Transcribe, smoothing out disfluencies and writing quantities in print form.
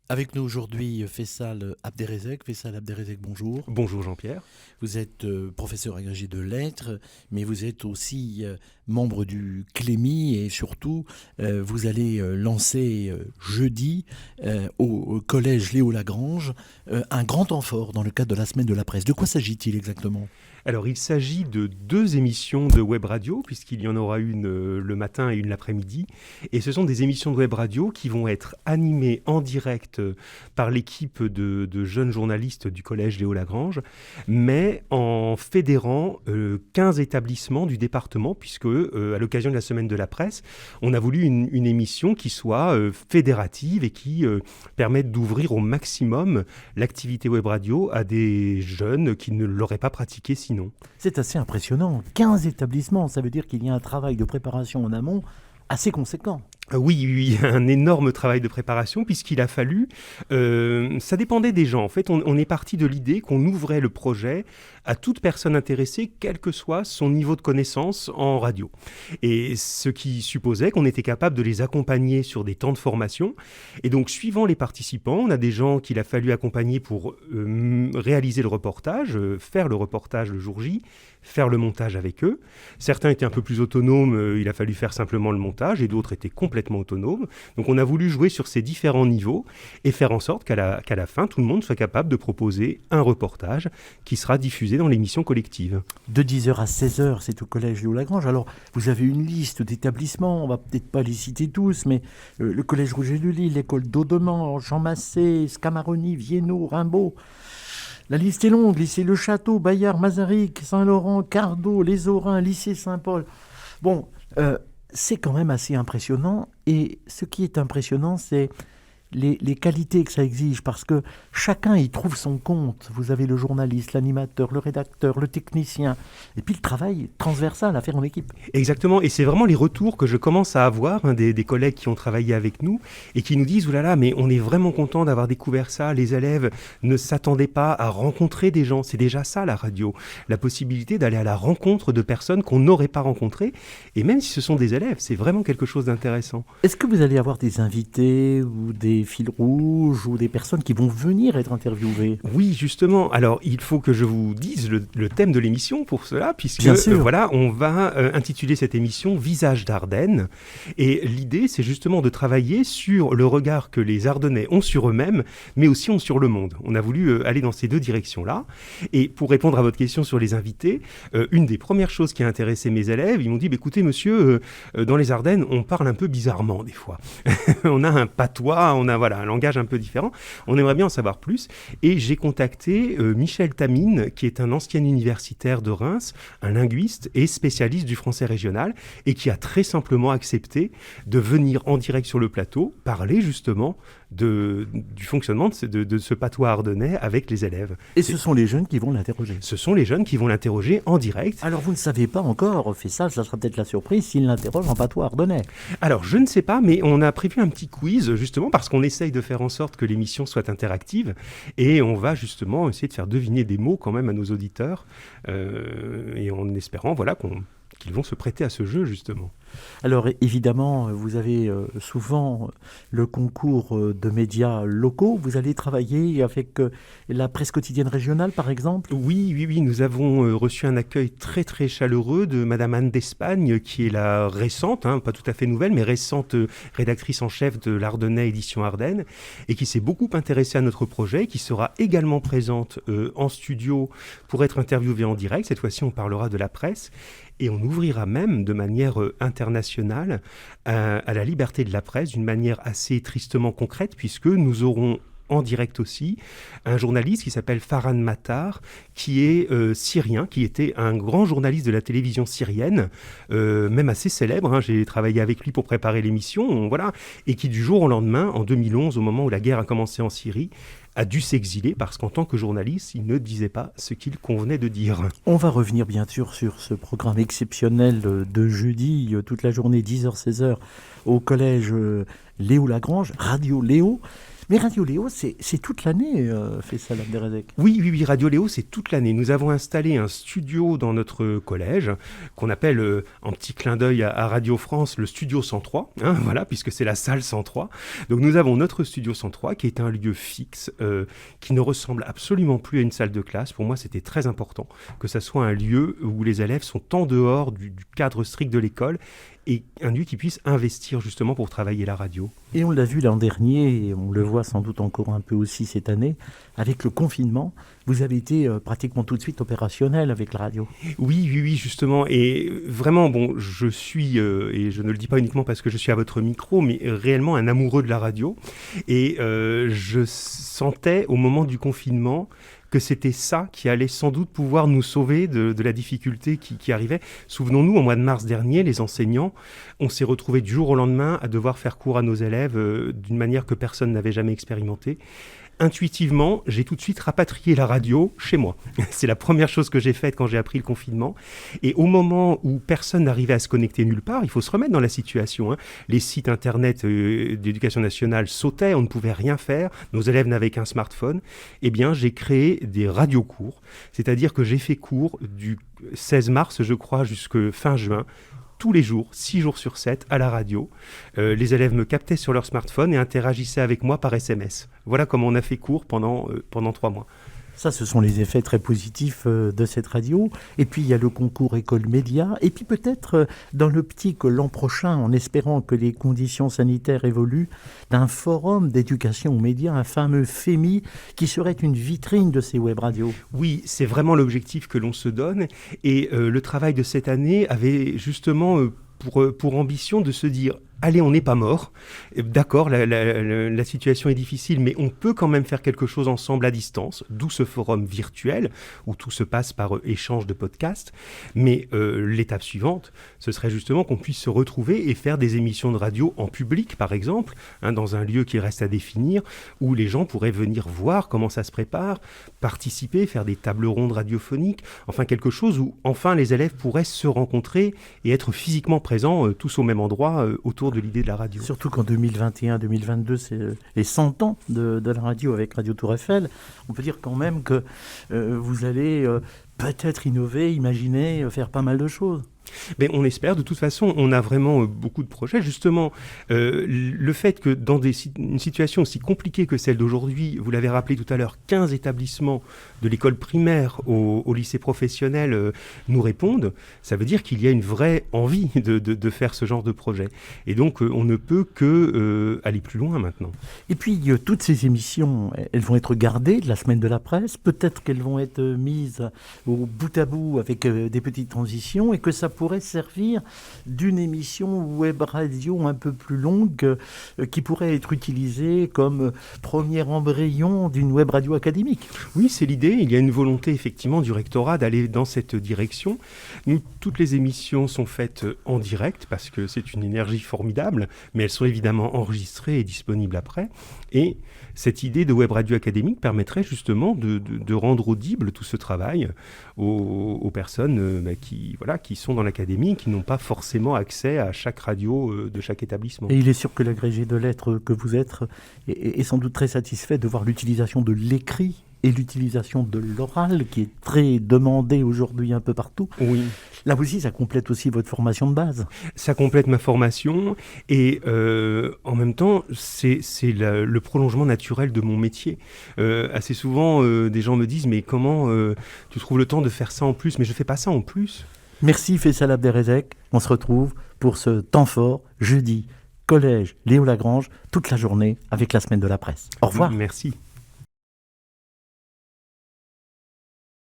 Avec nous aujourd'hui Faisal Abderrezek. Faisal Abderrezek, bonjour. Bonjour Jean-Pierre. Vous êtes professeur agrégé de lettres, mais vous êtes aussi membre du CLEMI et surtout vous allez lancer jeudi au collège Léo Lagrange un grand temps fort dans le cadre de la semaine de la presse. De quoi s'agit-il exactement ? Alors, il s'agit de 2 émissions de web radio, puisqu'il y en aura une le matin et une l'après-midi. Et ce sont des émissions de web radio qui vont être animées en direct par l'équipe de jeunes journalistes du collège Léo Lagrange, mais en fédérant 15 établissements du département, puisque à l'occasion de la semaine de la presse, on a voulu une émission qui soit fédérative et qui permette d'ouvrir au maximum l'activité web radio à des jeunes qui ne l'auraient pas pratiquée sinon. C'est assez impressionnant. 15 établissements, ça veut dire qu'il y a un travail de préparation en amont assez conséquent. Oui, un énorme travail de préparation puisqu'il a fallu, ça dépendait des gens. En fait, on est parti de l'idée qu'on ouvrait le projet à toute personne intéressée, quel que soit son niveau de connaissance en radio. Et ce qui supposait qu'on était capable de les accompagner sur des temps de formation. Et donc, suivant les participants, on a des gens qu'il a fallu accompagner pour réaliser le reportage, faire le reportage le jour J, faire le montage avec eux. Certains étaient un peu plus autonomes, il a fallu faire simplement le montage, et d'autres étaient complètement autonomes. Donc on a voulu jouer sur ces différents niveaux et faire en sorte qu'à la fin, tout le monde soit capable de proposer un reportage qui sera diffusé dans l'émission collective. De 10h à 16h, c'est au collège Léo Lagrange. Alors, vous avez une liste d'établissements, on va peut-être pas les citer tous, mais le collège Rouget de Lille, l'école d'Audemans, Jean Massé, Scamaroni, Viennot, Rimbaud. La liste est longue, lycée Le Château, Bayard, Mazaric, Saint-Laurent, Cardo, Les Orins, lycée Saint-Paul. Bon, c'est quand même assez impressionnant. Et ce qui est impressionnant, c'est les qualités que ça exige, parce que chacun y trouve son compte. Vous avez le journaliste, l'animateur, le rédacteur, le technicien, et puis le travail transversal à faire en équipe. Exactement, et c'est vraiment les retours que je commence à avoir des collègues qui ont travaillé avec nous et qui nous disent « Oulala, mais on est vraiment content d'avoir découvert ça, les élèves ne s'attendaient pas à rencontrer des gens, c'est déjà ça la radio, la possibilité d'aller à la rencontre de personnes qu'on n'aurait pas rencontrées, et même si ce sont des élèves, c'est vraiment quelque chose d'intéressant. » Est-ce que vous allez avoir des invités ou des fils rouges ou des personnes qui vont venir être interviewées ? Oui, justement. Alors, il faut que je vous dise le thème de l'émission pour cela, puisque voilà, on va intituler cette émission « Visage d'Ardennes ». Et l'idée, c'est justement de travailler sur le regard que les Ardennais ont sur eux-mêmes, mais aussi ont sur le monde. On a voulu aller dans ces 2 directions-là. Et pour répondre à votre question sur les invités, une des premières choses qui a intéressé mes élèves, ils m'ont dit « Écoutez, monsieur, dans les Ardennes, on parle un peu bizarrement des fois. On a un patois, on a un langage un peu différent. On aimerait bien en savoir plus. » Et j'ai contacté Michel Tamine, qui est un ancien universitaire de Reims, un linguiste et spécialiste du français régional, et qui a très simplement accepté de venir en direct sur le plateau, parler justement du fonctionnement de ce patois ardennais avec les élèves. Et ce sont les jeunes qui vont l'interroger. Ce sont les jeunes qui vont l'interroger en direct. Alors vous ne savez pas encore, ça sera peut-être la surprise s'ils l'interrogent en patois ardennais. Alors je ne sais pas, mais on a prévu un petit quiz justement parce qu'on essaye de faire en sorte que l'émission soit interactive et on va justement essayer de faire deviner des mots quand même à nos auditeurs et en espérant qu'ils vont se prêter à ce jeu justement. Alors évidemment, vous avez souvent le concours de médias locaux. Vous allez travailler avec la presse quotidienne régionale, par exemple ? Oui, nous avons reçu un accueil très très chaleureux de Madame Anne d'Espagne, qui est la récente, pas tout à fait nouvelle, mais récente rédactrice en chef de l'Ardennais Édition Ardennes, et qui s'est beaucoup intéressée à notre projet, qui sera également présente en studio pour être interviewée en direct. Cette fois-ci, on parlera de la presse. Et on ouvrira même de manière internationale à la liberté de la presse d'une manière assez tristement concrète, puisque nous aurons en direct aussi un journaliste qui s'appelle Farhan Matar, qui est syrien, qui était un grand journaliste de la télévision syrienne, même assez célèbre, j'ai travaillé avec lui pour préparer l'émission, et qui du jour au lendemain, en 2011, au moment où la guerre a commencé en Syrie, a dû s'exiler parce qu'en tant que journaliste, il ne disait pas ce qu'il convenait de dire. On va revenir bien sûr sur ce programme exceptionnel de jeudi, toute la journée, 10h-16h, au collège Léo Lagrange, Radio Léo. Mais Radio Léo, c'est toute l'année, Faisal Abderrazek. Oui, Radio Léo, c'est toute l'année. Nous avons installé un studio dans notre collège, qu'on appelle, en petit clin d'œil à Radio France, le Studio 103, voilà, puisque c'est la salle 103. Donc nous avons notre Studio 103, qui est un lieu fixe, qui ne ressemble absolument plus à une salle de classe. Pour moi, c'était très important que ça soit un lieu où les élèves sont en dehors du cadre strict de l'école, et un lieu qui puisse investir justement pour travailler la radio. Et on l'a vu l'an dernier, et on le voit sans doute encore un peu aussi cette année, avec le confinement, vous avez été pratiquement tout de suite opérationnel avec la radio. Oui, justement. Et vraiment, bon, je suis, et je ne le dis pas uniquement parce que je suis à votre micro, mais réellement un amoureux de la radio. Et je sentais au moment du confinement que c'était ça qui allait sans doute pouvoir nous sauver de la difficulté qui arrivait. Souvenons-nous, au mois de mars dernier, les enseignants, on s'est retrouvés du jour au lendemain à devoir faire cours à nos élèves d'une manière que personne n'avait jamais expérimentée. Intuitivement, j'ai tout de suite rapatrié la radio chez moi. C'est la première chose que j'ai faite quand j'ai appris le confinement. Et au moment où personne n'arrivait à se connecter nulle part, il faut se remettre dans la situation. Les sites internet d'éducation nationale sautaient, on ne pouvait rien faire, nos élèves n'avaient qu'un smartphone. Eh bien, j'ai créé des radiocours, c'est-à-dire que j'ai fait cours du 16 mars, je crois, jusqu'à fin juin, tous les jours, 6 jours sur 7, à la radio. Les élèves me captaient sur leur smartphone et interagissaient avec moi par SMS. Voilà comment on a fait cours pendant 3 mois. Ça, ce sont les effets très positifs de cette radio. Et puis, il y a le concours École Média. Et puis, peut-être, dans l'optique l'an prochain, en espérant que les conditions sanitaires évoluent, d'un forum d'éducation aux médias, un fameux FEMI, qui serait une vitrine de ces web radios. Oui, c'est vraiment l'objectif que l'on se donne. Et le travail de cette année avait justement pour ambition de se dire... Allez, on n'est pas mort. D'accord, la situation est difficile, mais on peut quand même faire quelque chose ensemble à distance, d'où ce forum virtuel, où tout se passe par échange de podcasts. Mais l'étape suivante, ce serait justement qu'on puisse se retrouver et faire des émissions de radio en public, par exemple, dans un lieu qui reste à définir, où les gens pourraient venir voir comment ça se prépare, participer, faire des tables rondes radiophoniques, enfin quelque chose où enfin les élèves pourraient se rencontrer et être physiquement présents tous au même endroit autour de l'idée de la radio. Surtout qu'en 2021-2022, c'est les 100 ans de la radio avec Radio Tour Eiffel. On peut dire quand même que vous allez peut-être innover, imaginer, faire pas mal de choses. Mais on espère. De toute façon, on a vraiment beaucoup de projets. Justement, le fait que dans une situation aussi compliquée que celle d'aujourd'hui, vous l'avez rappelé tout à l'heure, 15 établissements de l'école primaire au lycée professionnel nous répondent, ça veut dire qu'il y a une vraie envie de faire ce genre de projet. Et donc, on ne peut que aller plus loin maintenant. Et puis, toutes ces émissions, elles vont être gardées de la semaine de la presse. Peut-être qu'elles vont être mises au bout à bout avec des petites transitions et que ça pourrait servir d'une émission web radio un peu plus longue qui pourrait être utilisée comme premier embryon d'une web radio académique. Oui, c'est l'idée. Il y a une volonté effectivement du rectorat d'aller dans cette direction. Nous, toutes les émissions sont faites en direct parce que c'est une énergie formidable, mais elles sont évidemment enregistrées et disponibles après. Et cette idée de web radio académique permettrait justement de rendre audible tout ce travail aux personnes qui sont dans l'académie, qui n'ont pas forcément accès à chaque radio de chaque établissement. Et il est sûr que l'agrégé de lettres que vous êtes est sans doute très satisfait de voir l'utilisation de l'écrit et l'utilisation de l'oral qui est très demandée aujourd'hui un peu partout. Oui. Là aussi, ça complète aussi votre formation de base. Ça complète ma formation et en même temps, c'est le prolongement naturel de mon métier. Assez souvent, des gens me disent « mais comment tu trouves le temps de faire ça en plus ?» Mais je ne fais pas ça en plus. Merci Faisal Abderrazek. On se retrouve pour ce temps fort, jeudi, collège Léo Lagrange, toute la journée avec la semaine de la presse. Au revoir. Merci.